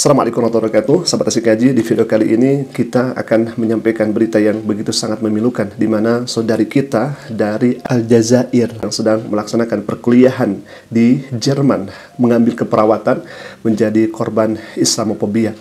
Assalamualaikum warahmatullahi wabarakatuh. Sahabat Asik Ngaji, di video kali ini kita akan menyampaikan berita yang begitu sangat memilukan, di mana saudari kita dari Aljazair yang sedang melaksanakan perkuliahan di Jerman mengambil keperawatan menjadi korban Islamofobia.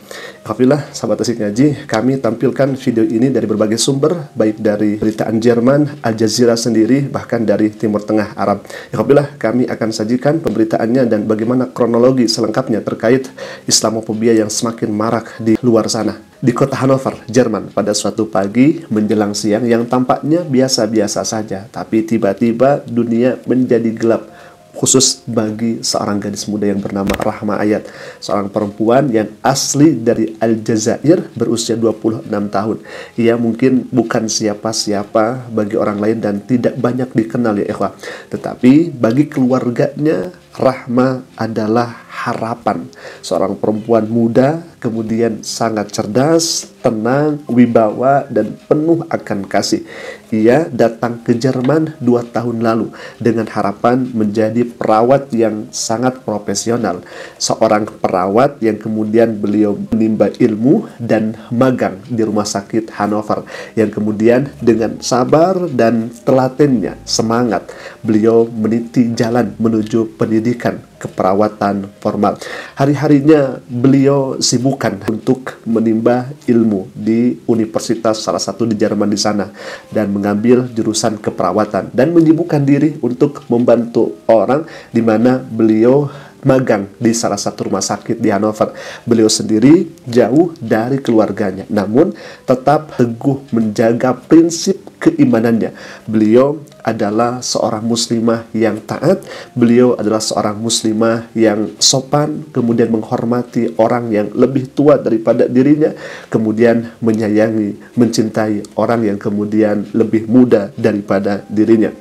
Alhamdulillah, sahabat Asik Ngaji, kami tampilkan video ini dari berbagai sumber, baik dari beritaan Jerman, Al Jazeera sendiri, bahkan dari Timur Tengah Arab. Alhamdulillah, kami akan sajikan pemberitaannya dan bagaimana kronologi selengkapnya terkait Islamofobia yang semakin marak di luar sana. Di kota Hannover, Jerman, pada suatu pagi menjelang siang yang tampaknya biasa-biasa saja, tapi tiba-tiba dunia menjadi gelap, khusus bagi seorang gadis muda yang bernama Rahma Ayat, seorang perempuan yang asli dari Aljazair, berusia 26 tahun. Ia mungkin bukan siapa-siapa bagi orang lain dan tidak banyak dikenal, ya ikhwah. Tetapi bagi keluarganya, Rahma adalah harapan. Seorang perempuan muda, kemudian sangat cerdas, tenang, wibawa, dan penuh akan kasih. Ia datang ke Jerman 2 tahun lalu dengan harapan menjadi perawat yang sangat profesional. Seorang perawat yang kemudian beliau menimba ilmu dan magang di rumah sakit Hannover, yang kemudian dengan sabar dan telatennya, semangat, beliau meniti jalan menuju pendidikan keperawatan formal. Hari-harinya beliau sibukkan untuk menimba ilmu di universitas salah satu di Jerman di sana, dan mengambil jurusan keperawatan dan menyibukkan diri untuk membantu orang, di mana beliau magang di salah satu rumah sakit di Hannover. Beliau sendiri jauh dari keluarganya, namun tetap teguh menjaga prinsip keimanannya. Beliau adalah seorang muslimah yang taat, beliau adalah seorang muslimah yang sopan, kemudian menghormati orang yang lebih tua daripada dirinya, kemudian menyayangi, mencintai orang yang kemudian lebih muda daripada dirinya.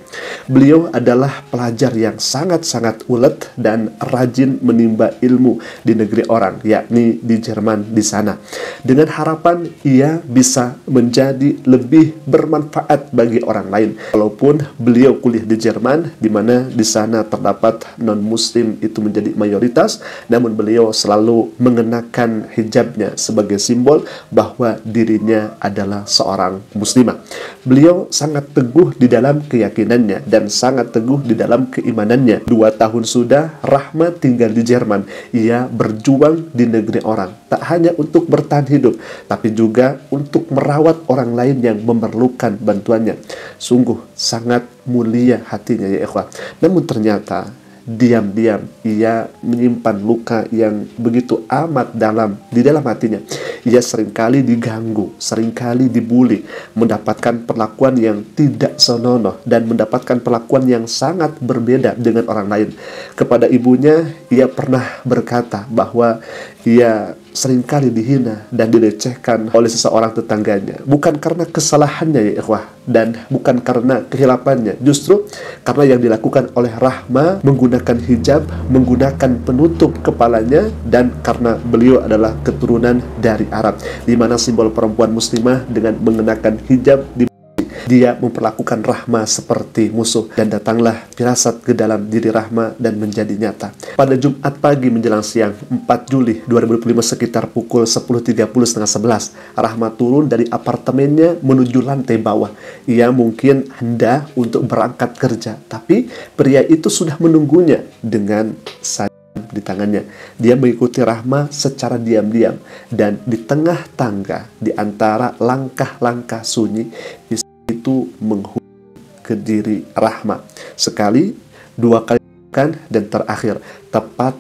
Beliau adalah pelajar yang sangat-sangat ulet dan rajin menimba ilmu di negeri orang, yakni di Jerman di sana, dengan harapan ia bisa menjadi lebih bermanfaat bagi orang lain. Walaupun beliau kuliah di Jerman, di mana di sana terdapat non-muslim itu menjadi mayoritas, namun beliau selalu mengenakan hijabnya sebagai simbol bahwa dirinya adalah seorang muslimah. Beliau sangat teguh di dalam keyakinannya dan sangat teguh di dalam keimanannya. 2 tahun sudah Rahma tinggal di Jerman. Ia berjuang di negeri orang, tak hanya untuk bertahan hidup, tapi juga untuk merawat orang lain yang memerlukan bantuannya. Sungguh sangat mulia hatinya, ya ikhwah. Namun ternyata diam-diam ia menyimpan luka yang begitu amat dalam di dalam hatinya. Ia seringkali diganggu, seringkali dibuli, mendapatkan perlakuan yang tidak senonoh dan mendapatkan perlakuan yang sangat berbeda dengan orang lain. Kepada ibunya, ia pernah berkata bahwa ia seringkali dihina dan dilecehkan oleh seseorang tetangganya, bukan karena kesalahannya, ya ikhwah, dan bukan karena kehilafannya, justru karena yang dilakukan oleh Rahma menggunakan hijab, menggunakan penutup kepalanya, dan karena beliau adalah keturunan dari Arab, di mana simbol perempuan muslimah dengan mengenakan hijab dia memperlakukan Rahma seperti musuh, dan datanglah firasat ke dalam diri Rahma dan menjadi nyata. Pada Jumat pagi menjelang siang 4 Juli 2025 sekitar pukul 10.30 setengah 11, Rahma turun dari apartemennya menuju lantai bawah. Ia mungkin hendak untuk berangkat kerja, tapi pria itu sudah menunggunya dengan di tangannya. Dia mengikuti Rahma secara diam-diam, dan di tengah tangga, di antara langkah-langkah sunyi, itu menghujam ke diri Rahma sekali, 2 kali, dan terakhir tepat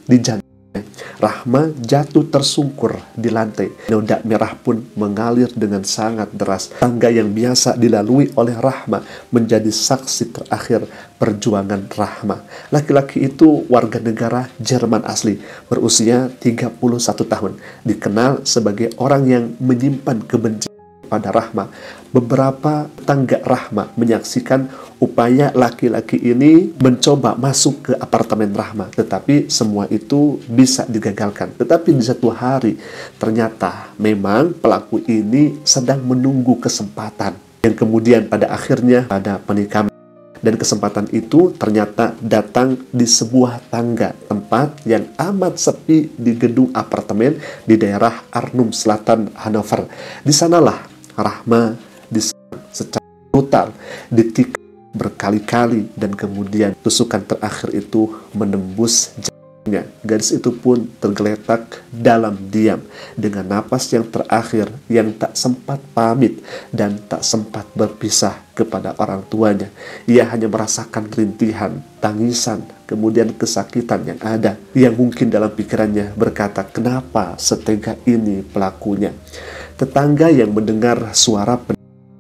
di jantungnya. Rahma jatuh tersungkur di lantai. Noda merah pun mengalir dengan sangat deras. Tangga yang biasa dilalui oleh Rahma menjadi saksi terakhir perjuangan Rahma. Laki-laki itu warga negara Jerman asli, berusia 31 tahun, dikenal sebagai orang yang menyimpan kebencian pada Rahma. Beberapa tetangga Rahma menyaksikan upaya laki-laki ini mencoba masuk ke apartemen Rahma, tetapi semua itu bisa digagalkan. Tetapi di satu hari, ternyata memang pelaku ini sedang menunggu kesempatan, yang kemudian pada akhirnya pada pernikahan. Dan kesempatan itu ternyata datang di sebuah tangga, tempat yang amat sepi di gedung apartemen di daerah Arnhem Selatan, Hanover. Di sanalah Rahma diserang secara brutal, ditikam berkali-kali, dan kemudian tusukan terakhir itu menembus jantungnya. Gadis itu pun tergeletak dalam diam dengan napas yang terakhir yang tak sempat pamit dan tak sempat berpisah kepada orang tuanya. Ia hanya merasakan rintihan, tangisan, kemudian kesakitan yang ada, yang mungkin dalam pikirannya berkata, kenapa setega ini pelakunya? Tetangga yang mendengar suara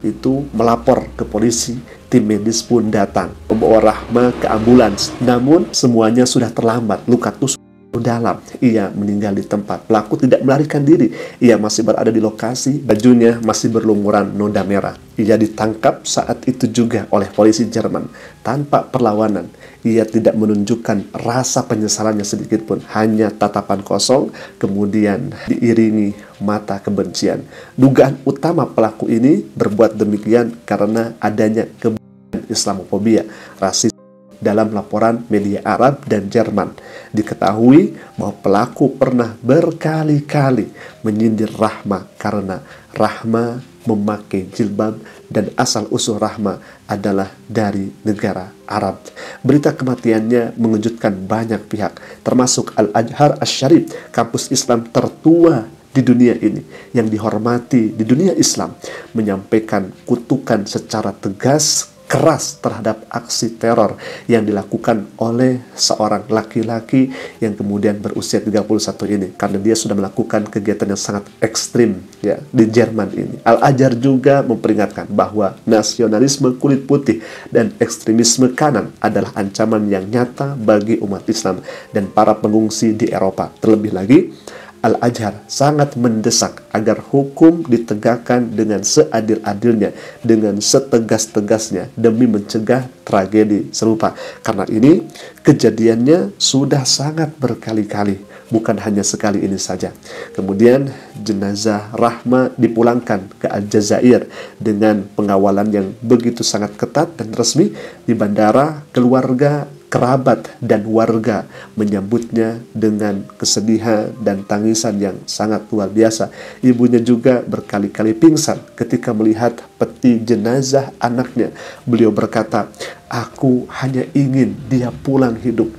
itu melapor ke polisi. Tim medis pun datang membawa Rahma ke ambulans. Namun semuanya sudah terlambat. Luka tusuk dalam. Ia meninggal di tempat. Pelaku tidak melarikan diri. Ia masih berada di lokasi. Bajunya masih berlumuran noda merah. Ia ditangkap saat itu juga oleh polisi Jerman tanpa perlawanan. Ia tidak menunjukkan rasa penyesalannya sedikit pun. Hanya tatapan kosong, kemudian diiringi mata kebencian. Dugaan utama pelaku ini berbuat demikian karena adanya kebencian Islamofobia, rasis dalam laporan media Arab dan Jerman. Diketahui bahwa pelaku pernah berkali-kali menyindir Rahma karena Rahma memakai jilbab dan asal-usul Rahma adalah dari negara Arab. Berita kematiannya mengejutkan banyak pihak, termasuk Al-Azhar Asy-Syarif, kampus Islam tertua di dunia ini, yang dihormati di dunia Islam, menyampaikan kutukan secara tegas, keras terhadap aksi teror yang dilakukan oleh seorang laki-laki yang kemudian berusia 31 ini, karena dia sudah melakukan kegiatan yang sangat ekstrim ya di Jerman ini. Al-Azhar juga memperingatkan bahwa nasionalisme kulit putih dan ekstremisme kanan adalah ancaman yang nyata bagi umat Islam dan para pengungsi di Eropa. Terlebih lagi, Al-Azhar sangat mendesak agar hukum ditegakkan dengan seadil-adilnya, dengan setegas-tegasnya demi mencegah tragedi serupa. Karena ini kejadiannya sudah sangat berkali-kali, bukan hanya sekali ini saja. Kemudian jenazah Rahma dipulangkan ke Aljazair dengan pengawalan yang begitu sangat ketat dan resmi di bandara. Keluarga, kerabat, dan warga menyambutnya dengan kesedihan dan tangisan yang sangat luar biasa. Ibunya juga berkali-kali pingsan ketika melihat peti jenazah anaknya. Beliau berkata, "Aku hanya ingin dia pulang hidup.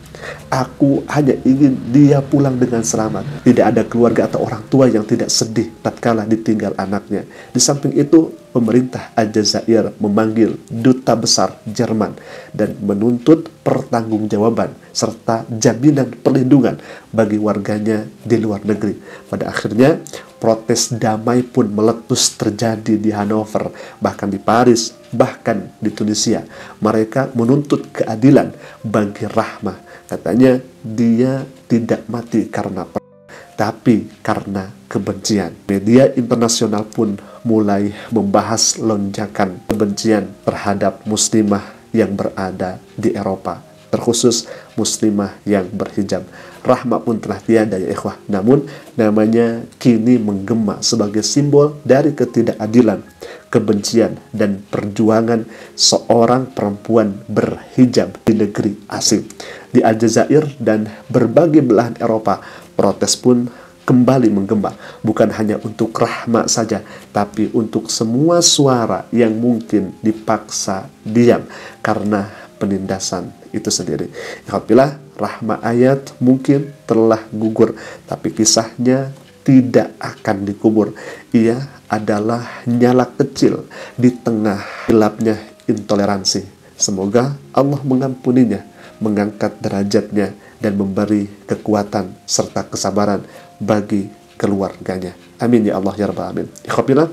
Aku hanya ingin dia pulang dengan selamat." Tidak ada keluarga atau orang tua yang tidak sedih tatkala ditinggal anaknya. Di samping itu, pemerintah Aljazair memanggil duta besar Jerman dan menuntut pertanggungjawaban serta jaminan perlindungan bagi warganya di luar negeri. Pada akhirnya, protes damai pun meletus terjadi di Hanover, bahkan di Paris, bahkan di Tunisia. Mereka menuntut keadilan bagi Rahma. Katanya dia tidak mati karena perang, tapi karena kebencian. Media internasional pun mulai membahas lonjakan kebencian terhadap muslimah yang berada di Eropa, terkhusus muslimah yang berhijab. Rahma pun telah tiada ya ikhwah, namun namanya kini menggema sebagai simbol dari ketidakadilan, kebencian, dan perjuangan seorang perempuan berhijab di negeri asing. Di Aljazair dan berbagai belahan Eropa, protes pun kembali menggema, bukan hanya untuk Rahma saja, tapi untuk semua suara yang mungkin dipaksa diam karena penindasan itu sendiri. Alhamdulillah, Rahma Ayat mungkin telah gugur, tapi kisahnya tidak akan dikubur. Ia adalah nyala kecil di tengah gelapnya intoleransi. Semoga Allah mengampuninya, mengangkat derajatnya, dan memberi kekuatan serta kesabaran bagi keluarganya. Amin ya Allah ya Rabbal Alamin. Ikhwafillah,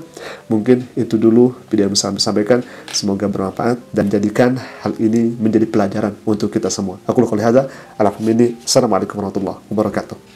mungkin itu dulu video yang bisa kami sampaikan. Semoga bermanfaat dan jadikan hal ini menjadi pelajaran untuk kita semua. Aku qouli hadza, Assalamualaikum warahmatullahi wabarakatuh.